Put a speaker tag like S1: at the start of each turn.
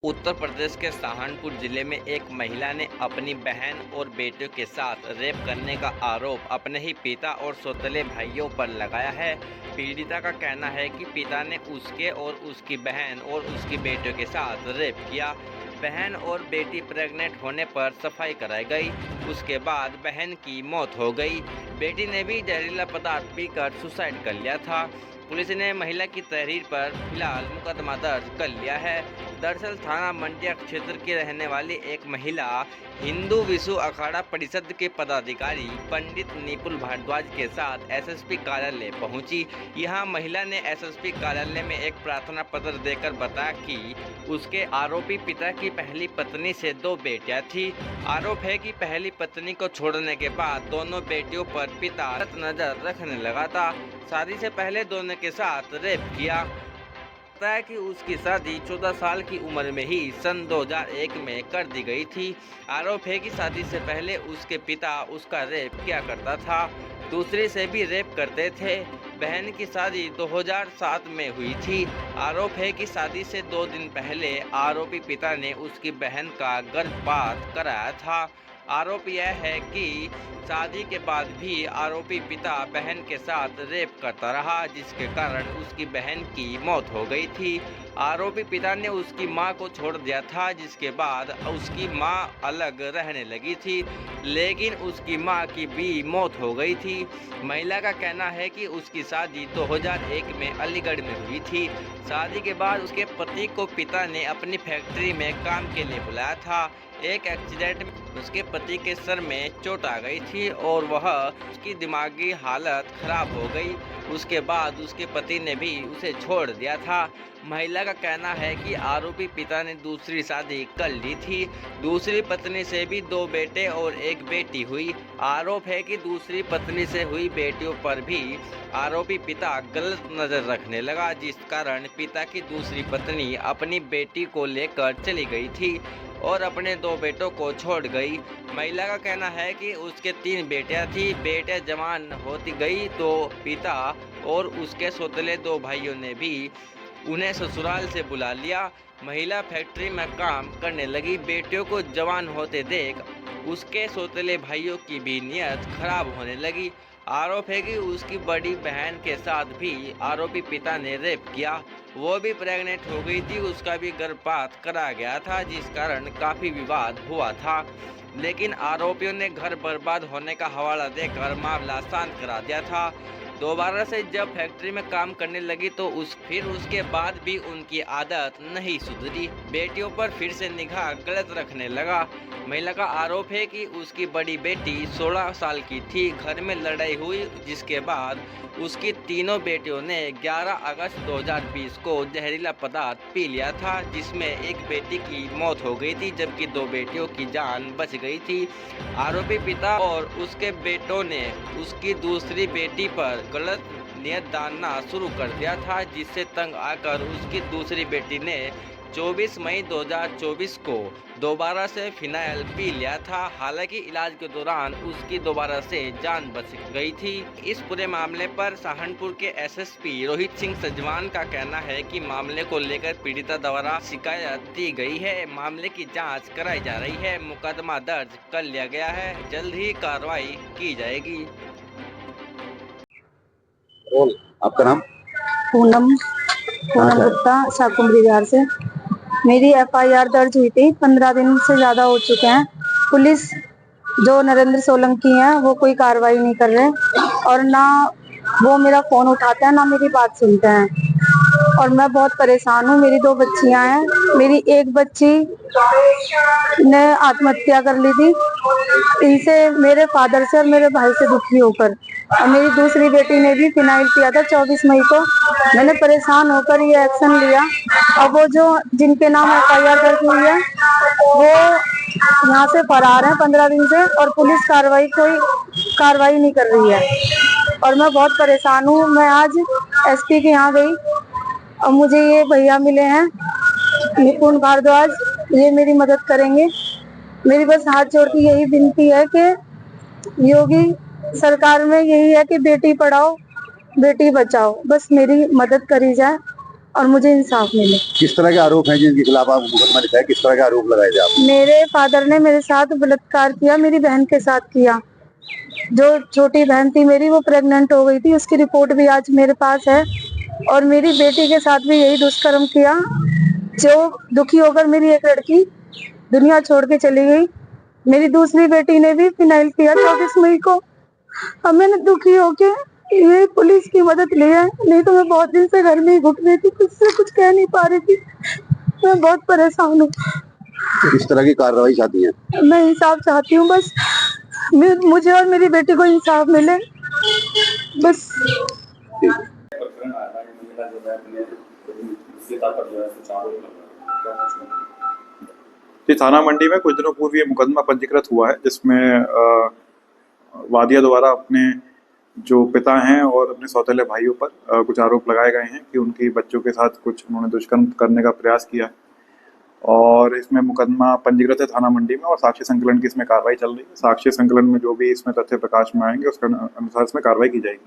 S1: उत्तर प्रदेश के सहारनपुर जिले में एक महिला ने अपनी बहन और बेटों के साथ रेप करने का आरोप अपने ही पिता और सौतेले भाइयों पर लगाया है। पीड़िता का कहना है कि पिता ने उसके और उसकी बहन और उसकी बेटों के साथ रेप किया। बहन और बेटी प्रेग्नेंट होने पर सफाई कराई गई। उसके बाद बहन की मौत हो गई। बेटी ने भी जहरीला पदार्थ पीकर सुसाइड कर लिया था। पुलिस ने महिला की तहरीर पर फिलहाल मुकदमा दर्ज कर लिया है। दरअसल थाना मंडिया क्षेत्र की रहने वाली एक महिला हिंदू विश्व अखाड़ा परिषद के पदाधिकारी पंडित निपुल भारद्वाज के साथ एसएसपी कार्यालय पहुंची। यहां महिला ने एसएसपी कार्यालय में एक प्रार्थना पत्र देकर बताया कि उसके आरोपी पिता की पहली पत्नी से 2 बेटियां थी। आरोप है कि पहली पत्नी को छोड़ने के बाद दोनों बेटियों पर पिता नजर रखने लगा था। शादी से पहले दोनों के साथ रेप किया। बताया कि उसकी शादी 14 साल की उम्र में ही सन 2001 में कर दी गई थी। आरोप है कि शादी से पहले उसके पिता उसका रेप किया करता था, दूसरे से भी रेप करते थे। बहन की शादी 2007 में हुई थी। आरोप है कि शादी से 2 दिन पहले आरोपी पिता ने उसकी बहन का गर्भपात कराया था। आरोप यह है कि शादी के बाद भी आरोपी पिता बहन के साथ रेप करता रहा, जिसके कारण उसकी बहन की मौत हो गई थी। आरोपी पिता ने उसकी मां को छोड़ दिया था, जिसके बाद उसकी मां अलग रहने लगी थी, लेकिन उसकी मां की भी मौत हो गई थी। महिला का कहना है कि उसकी शादी 2001 में अलीगढ़ में हुई थी। शादी के बाद उसके पति को पिता ने अपनी फैक्ट्री में काम के लिए बुलाया था। एक एक्सीडेंट में उसके पति के सर में चोट आ गई थी और उसकी दिमागी हालत खराब हो गई। उसके बाद उसके पति ने भी उसे छोड़ दिया था। महिला का कहना है कि आरोपी पिता ने दूसरी शादी कर ली थी। दूसरी पत्नी से भी 2 बेटे और 1 बेटी हुई। आरोप है कि दूसरी पत्नी से हुई बेटियों पर भी आरोपी पिता गलत नजर रखने लगा, जिस कारण पिता की दूसरी पत्नी अपनी बेटी को लेकर चली गई थी और अपने 2 बेटों को छोड़ गई। महिला का कहना है कि उसके 3 बेटियां थी। बेटियां जवान होती गई तो पिता और उसके सौतेले 2 भाइयों ने भी उन्हें ससुराल से बुला लिया। महिला फैक्ट्री में काम करने लगी। बेटियों को जवान होते देख उसके सौतेले भाइयों की भी नीयत खराब होने लगी। आरोप है कि उसकी बड़ी बहन के साथ भी आरोपी पिता ने रेप किया। वो भी प्रेग्नेंट हो गई थी, उसका भी गर्भपात करा गया था, जिस कारण काफी विवाद हुआ था। लेकिन आरोपियों ने घर बर्बाद होने का हवाला देकर मामला शांत करा दिया था। दोबारा से जब फैक्ट्री में काम करने लगी तो फिर उसके बाद भी उनकी आदत नहीं सुधरी। बेटियों पर फिर से निगाह गलत रखने लगा। महिला का आरोप है कि उसकी बड़ी बेटी 16 साल की थी। घर में लड़ाई हुई, जिसके बाद उसकी तीनों बेटियों ने 11 अगस्त 2020 को जहरीला पदार्थ पी लिया था, जिसमें एक बेटी की मौत हो गई थी, जबकि 2 बेटियों की जान बच गई थी। आरोपी पिता और उसके बेटों ने उसकी दूसरी बेटी पर गलत नियत डालना शुरू कर दिया था, जिससे तंग आकर उसकी दूसरी बेटी ने 24 मई 2024 को दोबारा से फिनाइल पी लिया था। हालांकि इलाज के दौरान उसकी दोबारा से जान बच गई थी। इस पूरे मामले पर सहारनपुर के एसएसपी रोहित सिंह सजवान का कहना है कि मामले को लेकर पीड़िता द्वारा शिकायत दी गई है। मामले की जांच कराई जा रही है। मुकदमा दर्ज कर लिया गया है। जल्द ही कार्रवाई की जाएगी।
S2: आपका नाम?
S3: पूनम पूनम गुप्ता, शाकुंभरी बिहार से। मेरी एफआईआर दर्ज हुई थी। 15 दिन से ज्यादा हो चुके हैं। पुलिस जो नरेंद्र सोलंकी है वो कोई कार्रवाई नहीं कर रहे और ना वो मेरा फोन उठाते हैं ना मेरी बात सुनते हैं और मैं बहुत परेशान हूँ। मेरी 2 बच्चियां हैं। मेरी एक बच्ची ने आत्महत्या कर ली थी इनसे, मेरे फादर से और मेरे भाई से दुखी होकर, और मेरी दूसरी बेटी ने भी फिनाइल पिया था 24 मई को। मैंने परेशान होकर ये एक्शन लिया। अब वो जो जिनके नाम एफआईआर दर्ज हुई है वो यहाँ से फरार हैं 15 दिन से और पुलिस कोई कार्रवाई नहीं कर रही है और मैं बहुत परेशान हूँ। मैं आज एसपी के यहाँ गई और मुझे ये भैया मिले हैं निपुण भारद्वाज, ये मेरी मदद करेंगे। मेरी बस हाथ जोड़ के यही विनती है कि योगी सरकार में यही है कि बेटी पढ़ाओ बेटी बचाओ, बस मेरी मदद करी जाए। और मुझे इंसाफ मिले।
S2: किस तरह के आरोप हैं जिनके खिलाफ आप मुकदमा लिखा है? किस तरह के आरोप लगाए थे आप?
S3: मेरे फादर ने मेरे साथ बलात्कार किया, मेरी बहन के साथ किया। जो छोटी बहन थी मेरी, वो प्रेग्नेंट हो गई थी, उसकी रिपोर्ट भी आज मेरे पास है। और मेरी बेटी के साथ भी यही दुष्कर्म किया। जो दुखी होकर मेरी एक लड़की दुनिया छोड़ के चली गई। मेरी दूसरी बेटी ने भी फिनाइल पिया 24 मई को। अब मैंने दुखी होके ये पुलिस की मदद ली है, नहीं तो मैं बहुत दिन से घर में ही घुट रही थी, कुछ से कुछ कह नहीं पा रही थी। मैं बहुत परेशान हूँ।
S2: किस तरह की कार्रवाई चाहती हैं?
S3: मैं इंसाफ चाहती हूँ, बस मुझे और मेरी बेटी को इंसाफ मिले, बस।
S2: ठीक।
S4: प्रकरण आया था कि महिला जो है अपने पिता पर जो है कुछ आरोप लग रहा है, क्या कुछ नहीं?
S5: जी, थाना मंडी में कुछ दिनों पूर्व ये मुकदमा पंजीकृत हुआ है, जिसमें वादिया द्वारा अपने जो पिता हैं और अपने सौतेले भाइयों पर कुछ आरोप लगाए गए हैं कि उनकी बच्चों के साथ कुछ उन्होंने दुष्कर्म करने का प्रयास किया है। और इसमें मुकदमा पंजीकृत है थाना मंडी में और साक्ष्य संकलन की इसमें कार्रवाई चल रही है। साक्ष्य संकलन में जो भी इसमें तथ्य प्रकाश में आएंगे उसके अनुसार इसमें कार्रवाई की जाएगी।